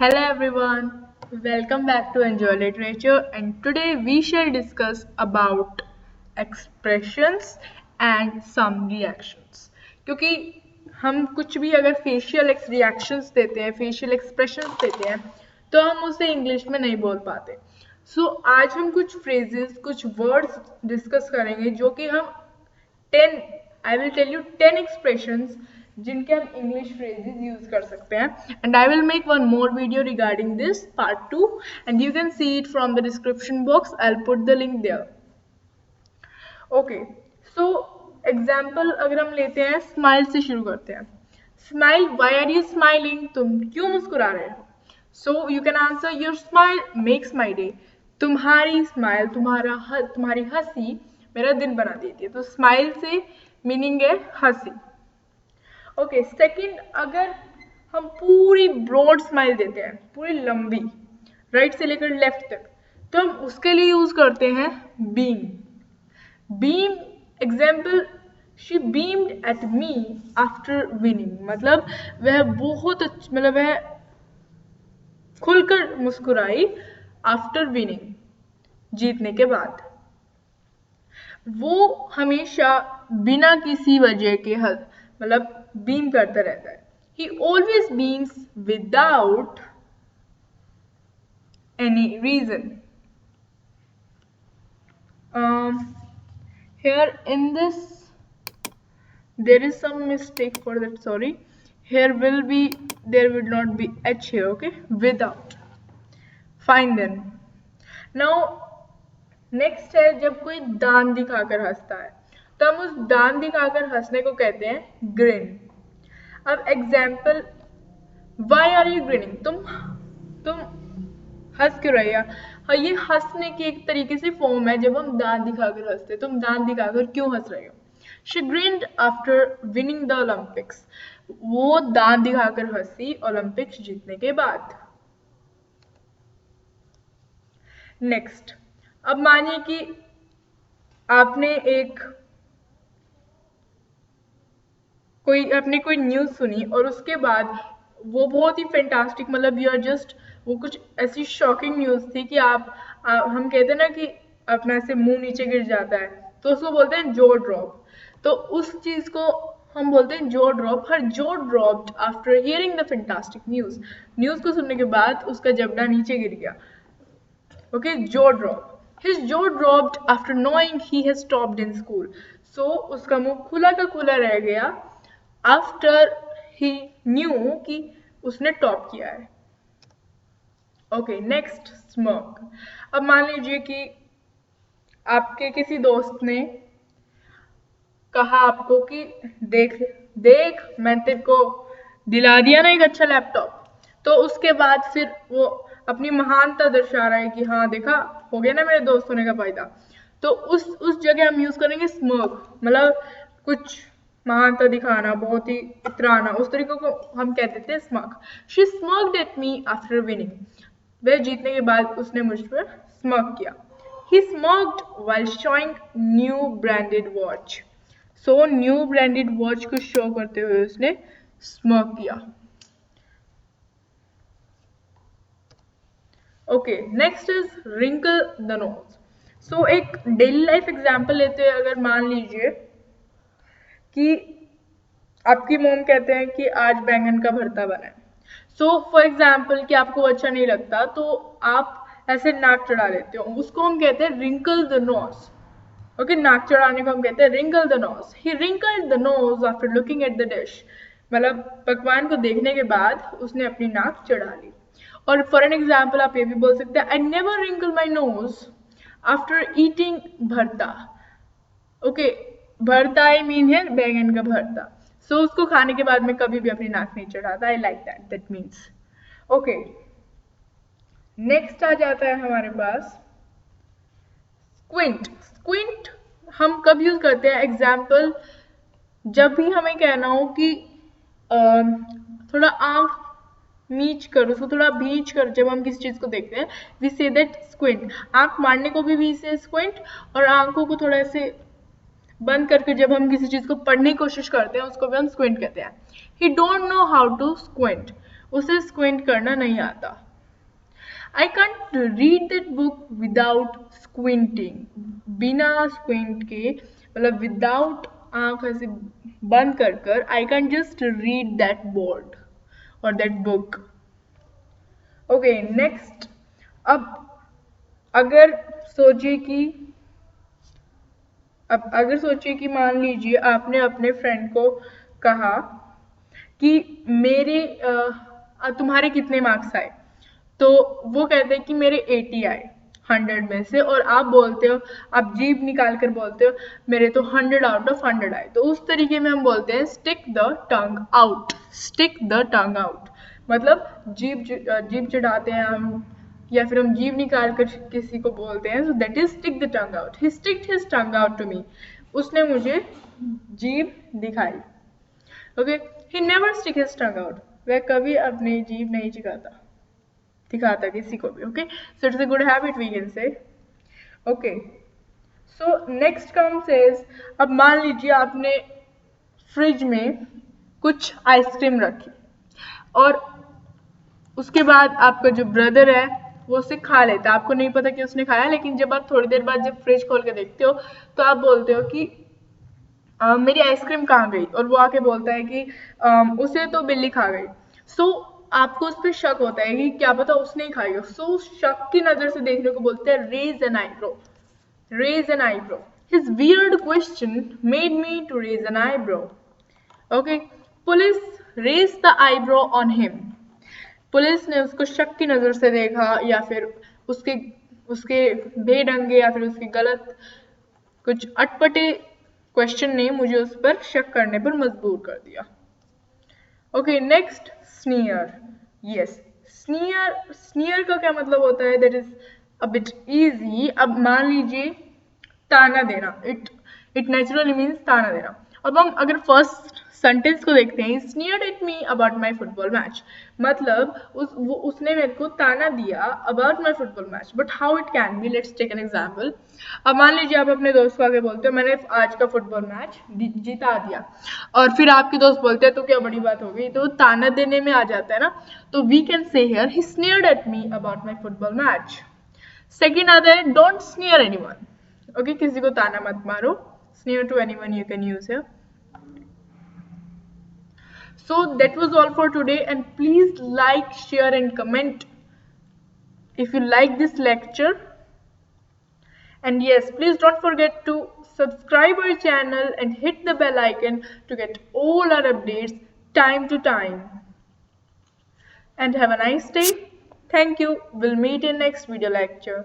Hello everyone, welcome back to Enjoy Literature and today we shall discuss about expressions and some reactions. क्योंकि हम कुछ भी अगर facial reactions देते हैं, facial expressions देते हैं, तो हम उसे इंग्लिश में नहीं बोल पाते. आज हम कुछ phrases, कुछ words discuss करेंगे जो कि हम 10 I will tell you 10 expressions जिनके हम इंग्लिश फ्रेजेस यूज कर सकते हैं and I will make one more video regarding this part 2 and you can see it from the description box. I will put the link there. Okay, so example अगर हम लेते हैं, smile से शुरू करते हैं. Smile, why are you smiling? तुम क्यों मुस्कुरा रहे हो? So you can answer, your smile makes my day. तुम्हारी स्माइल, तुम्हारी हंसी मेरा दिन बना देती है. तो स्माइल से मीनिंग है हंसी. ओके, सेकंड, अगर हम पूरी ब्रॉड स्माइल देते हैं, पूरी लंबी, राइट से लेकर लेफ्ट तक, तो हम उसके लिए यूज करते हैं beam. Beam example, she beamed at me after winning. मतलब वह बहुत मतलब वह खुलकर मुस्कुराई आफ्टर विनिंग, जीतने के बाद. वो हमेशा बिना किसी वजह के मतलब बीम करता रहता है. He always beams without any reason. Here in this there is some mistake for that, sorry. There will not be H here, okay? Without. Fine then. Now next है, जब कोई दांत दिखाकर हंसता है तो हम उस दांत दिखाकर हंसने को कहते हैं ग्रिन. अब example, why are you grinning? तुम हंस क्यों रहे हो? हाँ, ये हंसने की एक तरीके से फॉर्म है जब हम दांत दिखाकर हंसते. तुम दांत दिखाकर क्यों हंस रहे हो? She grinned after winning the Olympics. वो दांत दिखाकर हंसी ओलंपिक्स जीतने के बाद. नेक्स्ट, अब मानिए कि आपने कोई न्यूज सुनी और उसके बाद वो बहुत ही फैंटास्टिक, मतलब यू आर जस्ट, वो कुछ ऐसी शॉकिंग न्यूज थी कि हम कहते हैं ना कि अपना से मुंह नीचे गिर जाता है, तो उसको बोलते हैं जॉ ड्रॉप. तो उस चीज को हम बोलते हैं jaw drop. Her jaw dropped after hearing the fantastic news. News को सुनने के बाद उसका जबड़ा नीचे गिर गया. Okay, jaw drop. His jaw dropped after knowing he has topped in school. So उसका मुंह खुला का खुला रह गया आफ्टर ही न्यू कि उसने टॉप किया है. Okay, next, smirk. अब मान लीजिए कि आपके किसी दोस्त ने कहा आपको कि देख मैं तेरे को दिला दिया ना एक अच्छा लैपटॉप. तो उसके बाद फिर वो अपनी महानता दर्शा रहा है कि हाँ देखा, हो गया ना मेरे दोस्त होने का फायदा. तो उस जगह हम यूज करेंगे स्मर्क. मतलब कुछ महानता दिखाना, बहुत ही इतराना, उस तरीके को हम कह देते हैं smirk. She smirked at me after winning. वह जीतने के बाद उसने मुझ पर स्मर्क किया. He smirked while showing new branded watch. So new branded watch को शो करते हुए उसने स्मर्क किया. Okay, next is wrinkle the nose. So एक डेली लाइफ एग्जाम्पल लेते हैं. अगर मान लीजिए कि आपकी मॉम कहते हैं कि आज बैंगन का भरता बना है. सो फॉर एग्जाम्पल कि आपको अच्छा नहीं लगता तो आप ऐसे नाक चढ़ा लेते हो, उसको हम कहते हैं रिंकल द नोज. ओके, नाक चढ़ाने को हम कहते हैं wrinkle the nose. He wrinkled the nose after looking at the dish. मतलब पकवान को देखने के बाद उसने अपनी नाक चढ़ा ली. और फॉर एन एग्जाम्पल आप ये भी बोल सकते हैं, I never wrinkle my nose after eating bharta. Okay, bharta I mean है बैंगन का भरता. सो उसको खाने के बाद मैं कभी भी अपनी नाक नहीं चढ़ाता. I like that means. Okay, next आ जाता है हमारे पास स्क्विंट. स्क्विंट हम कब यूज करते हैं? एग्जाम्पल, जब भी हमें कहना हो कि थोड़ा आंख मीच कर, उसको थोड़ा भींच कर जब हम किसी चीज को देखते हैं, वी से दैट स्क्विंट. आंख मारने को भी से स्क्विंट, और आंखों को थोड़ा ऐसे बंद करके जब हम किसी चीज को पढ़ने की कोशिश करते हैं उसको भी हम स्क्विंट कहते हैं. He don't know how to squint. उसे स्क्विंट करना नहीं आता। I can't read that book without squinting, बिना स्क्विंट के, मतलब विदाउट आंख ऐसे बंद कर कर I can just read that board और दैट बुक। ओके नेक्स्ट, अब अगर सोचिए कि मान लीजिए आपने अपने फ्रेंड को कहा कि मेरे तुम्हारे कितने मार्क्स आए, तो वो कहते हैं कि मेरे 80 आए 100 में से, और आप बोलते हो, आप जीभ निकाल कर बोलते हो मेरे तो 100 आउट ऑफ 100 आए। तो उस तरीके में हम बोलते हैं stick the tongue out, stick the tongue out, मतलब जीभ चढ़ाते हैं हम, या फिर हम जीभ निकाल कर किसी को बोलते हैं, so that is stick the tongue out. He sticked his tongue out to me, उसने मुझे जीभ दिखाई। Okay, he never stick his tongue out, वह कभी अपनी जीभ नहीं दिखाता किसी को भी। Okay, so it's a good habit we can say. Okay, so next comes is, अब मान लीजिए आपने फ्रिज में कुछ आइसक्रीम रखी और उसके बाद आपका जो ब्रदर है वो उसे खा लेता है, आपको नहीं पता कि उसने खाया, लेकिन जब आप थोड़ी देर बाद जब फ्रिज खोल के देखते हो तो आप बोलते हो कि मेरी आइसक्रीम कहाँ गई, और वो आके बोलता है कि उसे तो बिल्ली खा गई। सो आपको उस पर शक होता है कि क्या पता उसने ही खाई हो। सो उस शक की नजर से देखने को बोलते हैं raise an eyebrow, raise an eyebrow. His weird question made me to raise an eyebrow. Okay, police raise the eyebrow on him, police ने उसको शक की नजर से देखा, या फिर उसके बेढंगे या फिर उसके गलत कुछ अटपटे क्वेश्चन ने मुझे उस पर शक करने पर मजबूर कर दिया। Okay next, sneer. Yes, sneer का क्या मतलब होता है, that is a bit easy. अब मान लीजिए ताना देना, इट नेचुरली मीन्स ताना देना। अब हम अगर फर्स्ट सेंटेंस को देखते हैं, sneered at me about my football match, मतलब उसने मेरे को ताना दिया about my football match. But how it can be, let's take an example. अब मान लीजिए आप अपने दोस्त को आगे बोलते हो मैंने आज का फुटबॉल मैच जिता दिया, और फिर आपके दोस्त बोलते हैं तो क्या बड़ी बात हो गई, तो ताना देने में आ जाता है ना। तो we can say here he sneered at me about my football match. Second आता है डोंट स्नीयर एनीवन। ओके, किसी को ताना मत मारो, sneer to anyone you can use here. So that was all for today, and please like, share and comment if you like this lecture. And yes, please don't forget to subscribe our channel and hit the bell icon to get all our updates time to time. And have a nice day. Thank you. We'll meet in next video lecture.